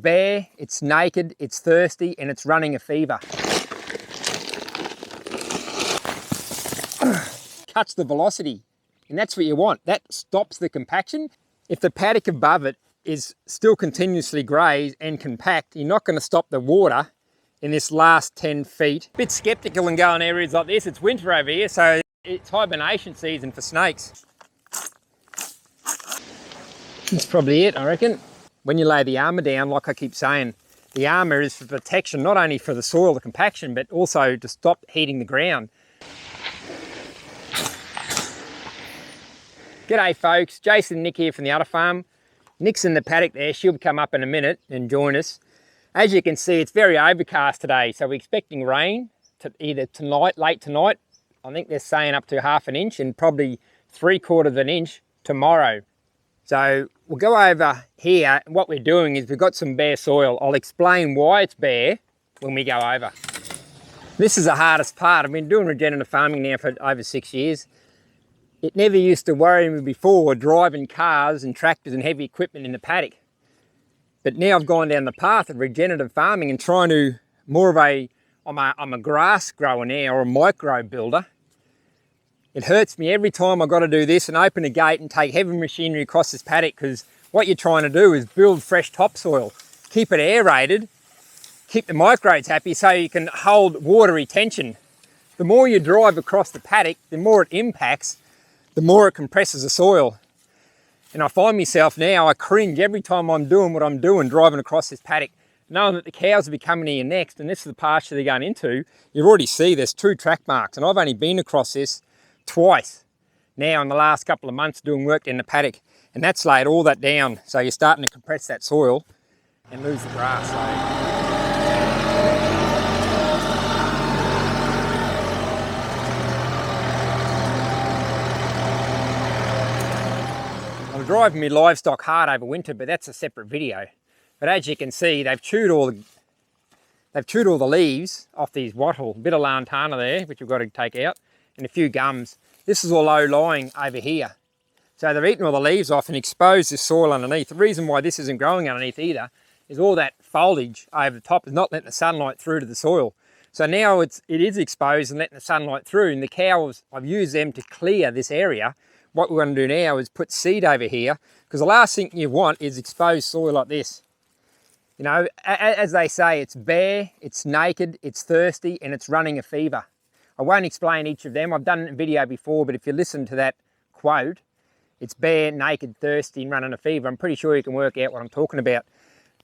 bare, it's naked, it's thirsty, and it's running a fever. Cuts the velocity, and that's what you want. That stops the compaction. If the paddock above it is still continuously grazed and compact, you're not going to stop the water in this last 10 feet. A bit skeptical in going areas like this. It's winter over here, so it's hibernation season for snakes. That's probably it, I reckon. When you lay the armour down, like I keep saying, the armour is for protection, not only for the soil, the compaction, but also to stop heating the ground. G'day folks, Jason and Nick here from the other farm. Nick's in the paddock there, she'll come up in a minute and join us. As you can see, it's very overcast today, so we're expecting rain either tonight, late tonight. I think they're saying up to ½ an inch, and probably 3/4 of an inch tomorrow. So we'll go over here, and what we're doing is we've got some bare soil. I'll explain why it's bare when we go over. This is the hardest part. I've been doing regenerative farming now for over 6 years. It never used to worry me before driving cars and tractors and heavy equipment in the paddock. But now I've gone down the path of regenerative farming and trying to I'm a grass grower now, or a micro builder. It hurts me every time I've got to do this and open a gate and take heavy machinery across this paddock, because what you're trying to do is build fresh topsoil, keep it aerated, keep the microbes happy so you can hold water retention. The more you drive across the paddock, the more it impacts, the more it compresses the soil. And I find myself now, I cringe every time I'm doing what I'm doing, driving across this paddock, knowing that the cows will be coming here next, and this is the pasture they're going into. You already see there's 2 track marks, and I've only been across this twice now in the last couple of months doing work in the paddock, and that's laid all that down, so you're starting to compress that soil and lose the grass. I'm driving my livestock hard over winter, but that's a separate video. But as you can see, they've chewed all the leaves off these wattle, a bit of lantana there, which we've got to take out, and a few gums. This is all low lying over here. So they've eaten all the leaves off and exposed the soil underneath. The reason why this isn't growing underneath either is all that foliage over the top is not letting the sunlight through to the soil. So now it is exposed and letting the sunlight through, and the cows, I've used them to clear this area. What we're going to do now is put seed over here, because the last thing you want is exposed soil like this. You know, as they say, it's bare, it's naked, it's thirsty, and it's running a fever. I won't explain each of them. I've done it in a video before, but if you listen to that quote, it's bare, naked, thirsty, and running a fever, I'm pretty sure you can work out what I'm talking about.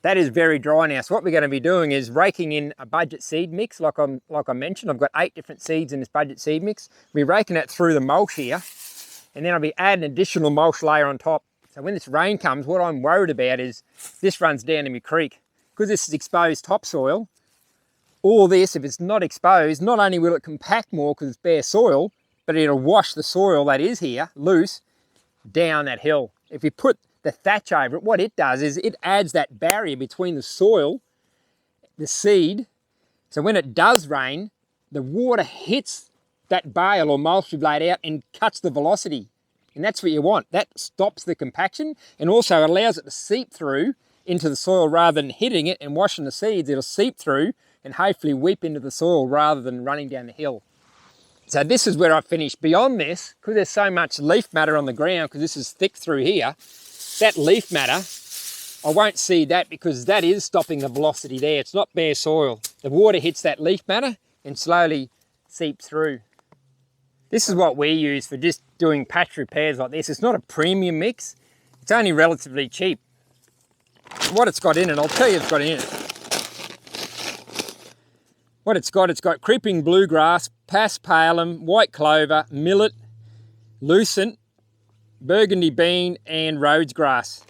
That is very dry now. So what we're going to be doing is raking in a budget seed mix, like I mentioned. I've got 8 different seeds in this budget seed mix. We're raking it through the mulch here, and then I'll be adding an additional mulch layer on top. So when this rain comes, what I'm worried about is this runs down to my creek. Because this is exposed topsoil, all this, if it's not exposed, not only will it compact more because it's bare soil, but it'll wash the soil that is here, loose, down that hill. If you put the thatch over it, what it does is it adds that barrier between the soil, the seed, so when it does rain, the water hits that bale or mulch you've laid out and cuts the velocity. And that's what you want. That stops the compaction and also allows it to seep through into the soil rather than hitting it and washing the seeds. It'll seep through and hopefully weep into the soil rather than running down the hill. So this is where I finished. Beyond this, because there's so much leaf matter on the ground, because this is thick through here, that leaf matter, I won't seed that because that is stopping the velocity there. It's not bare soil. The water hits that leaf matter and slowly seeps through. This is what we use for just doing patch repairs like this. It's not a premium mix. It's only relatively cheap. What it's got in it, I'll tell you it's got in it. What it's got creeping bluegrass, paspalum, white clover, millet, lucent, burgundy bean, and Rhodes grass.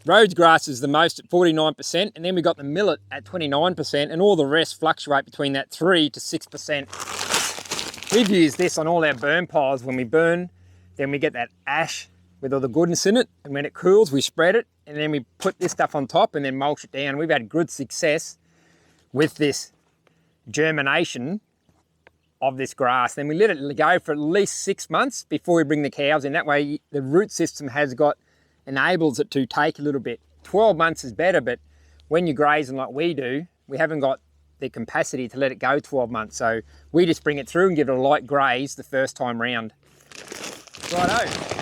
Rhodes grass is the most at 49%, and then we've got the millet at 29%, and all the rest fluctuate between that 3 to 6%. We've used this on all our burn piles. When we burn, then we get that ash with all the goodness in it, and when it cools, we spread it, and then we put this stuff on top and then mulch it down. We've had good success with this germination of this grass. Then we let it go for at least 6 months before we bring the cows in. That way the root system enables it to take a little bit. 12 months is better, but when you're grazing like we do, we haven't got the capacity to let it go 12 months. So we just bring it through and give it a light graze the first time round. Righto.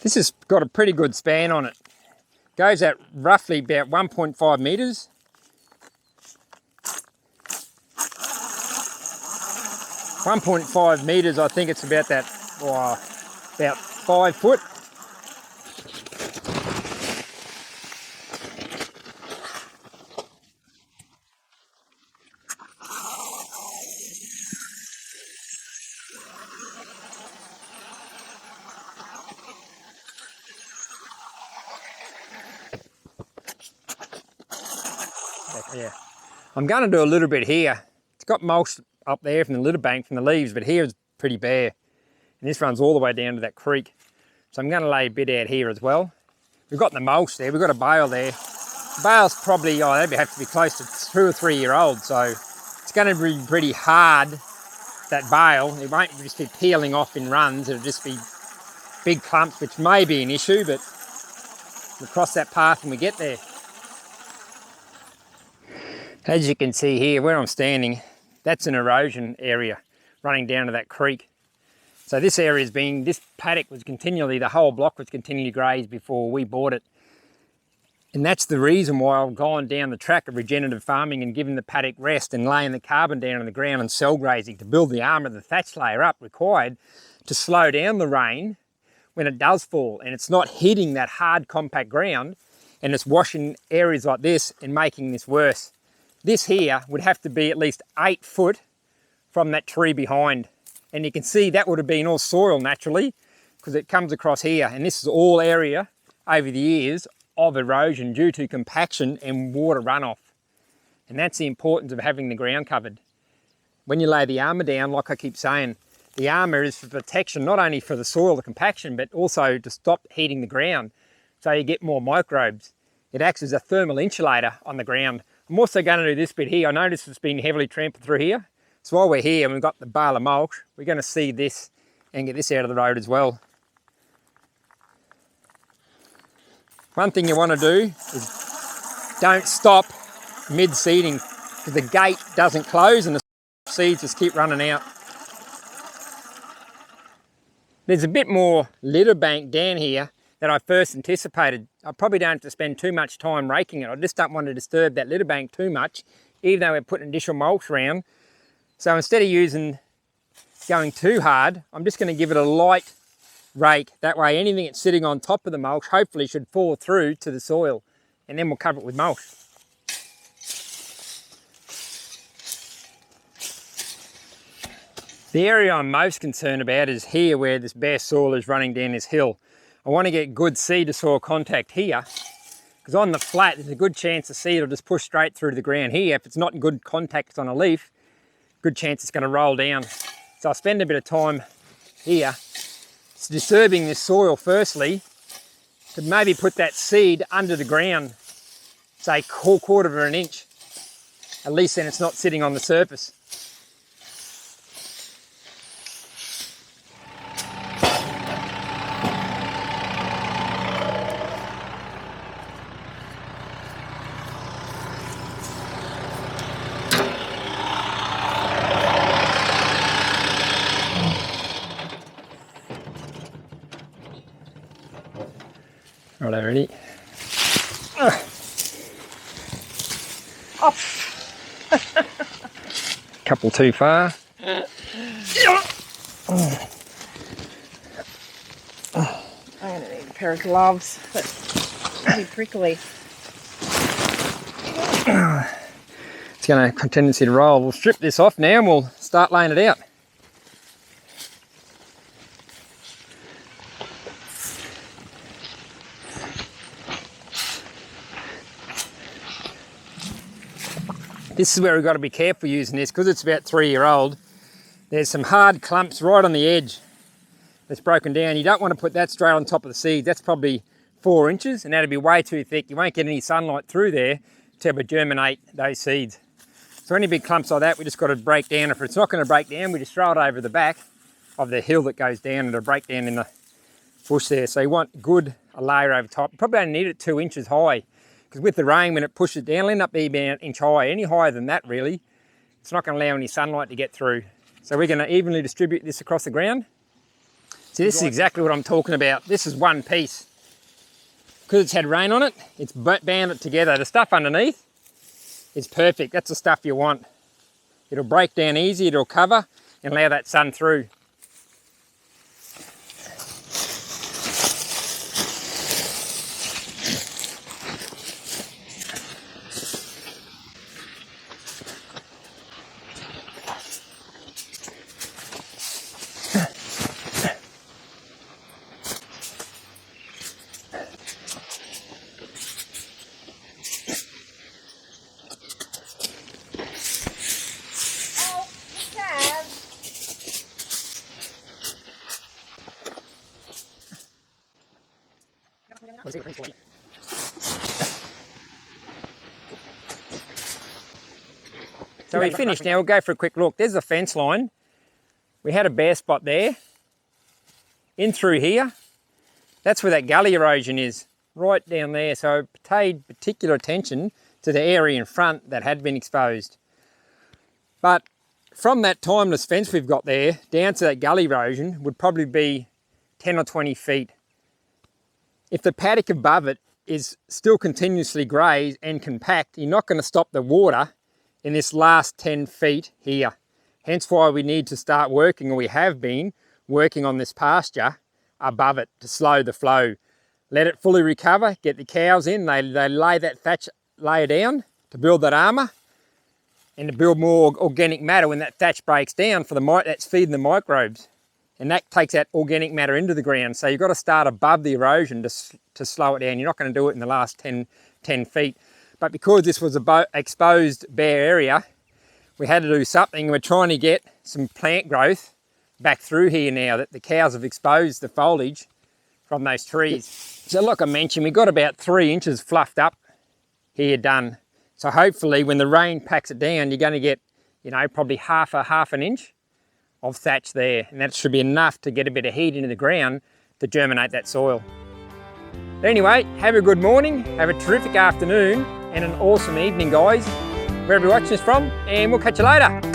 This has got a pretty good span on it. Goes at roughly about 1.5 metres. .5 I think it's about that, about 5 foot. Yeah, I'm going to do a little bit here. It's got mulch up there from the litter bank, from the leaves, but here is pretty bare. And this runs all the way down to that creek. So I'm going to lay a bit out here as well. We've got the mulch there, we've got a bale there. The bale's probably, they'd have to be close to 2 or 3 year old, so it's going to be pretty hard, that bale. It won't just be peeling off in runs, it'll just be big clumps, which may be an issue, but we'll cross that path when we get there. As you can see here, where I'm standing, that's an erosion area running down to that creek. So this area this paddock was continually, the whole block was continually grazed before we bought it. And that's the reason why I've gone down the track of regenerative farming and given the paddock rest and laying the carbon down on the ground and cell grazing to build the armour of the thatch layer up required to slow down the rain when it does fall, and it's not hitting that hard compact ground and it's washing areas like this and making this worse. This here would have to be at least 8 foot from that tree behind. And you can see that would have been all soil naturally because it comes across here. And this is all area over the years of erosion due to compaction and water runoff. And that's the importance of having the ground covered. When you lay the armour down, like I keep saying, the armour is for protection, not only for the soil, the compaction, but also to stop heating the ground so you get more microbes. It acts as a thermal insulator on the ground. I'm also going to do this bit here. I notice it's been heavily trampled through here. So while we're here and we've got the bale of mulch, we're going to see this and get this out of the road as well. One thing you want to do is don't stop mid-seeding because the gate doesn't close and the seeds just keep running out. There's a bit more litter bank down here than I first anticipated. I probably don't have to spend too much time raking it. I just don't want to disturb that litter bank too much, even though we're putting additional mulch around. So instead of going too hard, I'm just going to give it a light rake. That way anything that's sitting on top of the mulch hopefully should fall through to the soil, and then we'll cover it with mulch. The area I'm most concerned about is here where this bare soil is running down this hill. I want to get good seed to soil contact here, because on the flat there's a good chance the seed will just push straight through to the ground here. If it's not in good contact on a leaf, good chance it's going to roll down. So I'll spend a bit of time here disturbing this soil firstly, to maybe put that seed under the ground, say quarter of an inch. At least then it's not sitting on the surface. Right, ready? Couple too far. I'm going to need a pair of gloves, but it's really prickly. It's going to have a tendency to roll. We'll strip this off now and we'll start laying it out. This is where we've got to be careful using this because it's about 3 years old. there's some hard clumps right on the edge that's broken down. You don't want to put that straight on top of the seed. That's probably 4 inches, and that'd be way too thick. You won't get any sunlight through there to ever germinate those seeds. So any big clumps like that, we just got to break down. If it's not going to break down, we just throw it over the back of the hill that goes down, and it'll break down in the bush there. So you want a layer over top. You probably only need it 2 inches high, because with the rain, when it pushes it down, it'll end up being about 1 inch high. Any higher than that, really, it's not going to allow any sunlight to get through. So we're going to evenly distribute this across the ground. See, this is exactly what I'm talking about. This is one piece. Because it's had rain on it, it's bound it together. The stuff underneath is perfect. That's the stuff you want. It'll break down easy, it'll cover and allow that sun through. So we finished now, we'll go for a quick look. There's the fence line. We had a bare spot there. In through here, that's where that gully erosion is, right down there. So I paid particular attention to the area in front that had been exposed. But from that timeless fence we've got there, down to that gully erosion would probably be 10 or 20 feet. If the paddock above it is still continuously grazed and compact, you're not going to stop the water in this last 10 feet here. Hence why we need to start working, or we have been working on this pasture above it to slow the flow. Let it fully recover, get the cows in, they lay that thatch layer down to build that armour and to build more organic matter when that thatch breaks down for that's feeding the microbes. And that takes that organic matter into the ground. So you've got to start above the erosion to slow it down. You're not going to do it in the last 10 feet. But because this was a exposed bare area, we had to do something. We're trying to get some plant growth back through here now that the cows have exposed the foliage from those trees. So like I mentioned, we've got about 3 inches fluffed up here done. So hopefully when the rain packs it down, you're going to get, probably half an inch of thatch there, and that should be enough to get a bit of heat into the ground to germinate that soil. But anyway, have a good morning, have a terrific afternoon, and an awesome evening, guys, wherever you're watching this from, and we'll catch you later.